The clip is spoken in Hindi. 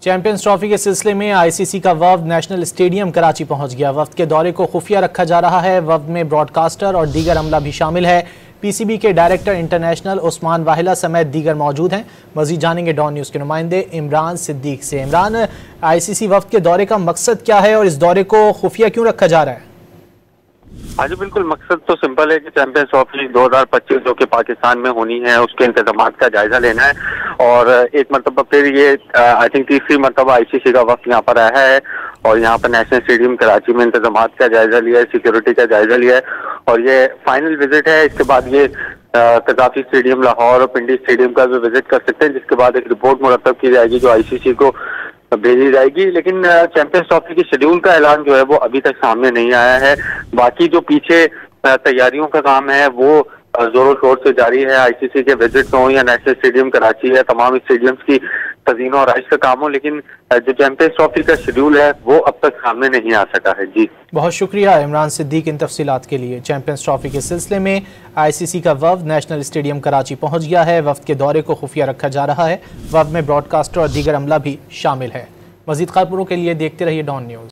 चैंपियंस ट्रॉफी के सिलसिले में आईसीसी का वफ्द नेशनल स्टेडियम कराची पहुंच गया। वफ्द के दौरे को खुफिया रखा जा रहा है। वफ्द में ब्रॉडकास्टर और दीगर अमला भी शामिल है। पीसीबी के डायरेक्टर इंटरनेशनल उस्मान वाहिला समेत दीगर मौजूद हैं। मजीद जानेंगे डॉन न्यूज़ के नुमाइंदे इमरान सिद्दीक से। इमरान, आईसीसी वफ्द के दौरे का मकसद क्या है और इस दौरे को खुफिया क्यों रखा जा रहा है? हाँ जी, बिल्कुल मकसद तो सिंपल है कि चैंपियंस ट्रॉफी 2025 जो कि पाकिस्तान में होनी है उसके इंतजाम का जायजा लेना है। और एक मरतबा फिर ये आई थिंक तीसरी मरतबा आईसीसी का वक्त यहाँ पर आया है और यहाँ पर नेशनल स्टेडियम कराची में इंतजाम का जायजा लिया है, सिक्योरिटी का जायजा लिया है और ये फाइनल विजिट है। इसके बाद ये कज़ाफी स्टेडियम लाहौर और पिंडी स्टेडियम का भी विजिट कर सकते हैं, जिसके बाद एक रिपोर्ट मुरतब की जाएगी जो आईसीसी को भेजी जाएगी। लेकिन चैंपियंस ट्रॉफी की शेड्यूल का ऐलान जो है वो अभी तक सामने नहीं आया है। बाकी जो पीछे तैयारियों का काम है वो जोरों शोर से जारी है। आईसीसी के विजिट हो या नेशनल स्टेडियम कराची है, तमाम स्टेडियम्स की तज़ीनो और आइश का काम हो, लेकिन जो चैंपियंस ट्रॉफी का शेड्यूल है वो अब तक सामने नहीं आ सका है। जी बहुत शुक्रिया इमरान सिद्दीक इन तफसीलात के लिए। चैंपियंस ट्रॉफी के सिलसिले में आईसीसी का वफ्द नेशनल स्टेडियम कराची पहुंच गया है। वफ्द के दौरे को खुफिया रखा जा रहा है। वफ्द में ब्रॉडकास्टर और दीगर अमला भी शामिल है। मज़ीद खबरों के लिए देखते रहिए डॉन न्यूज़।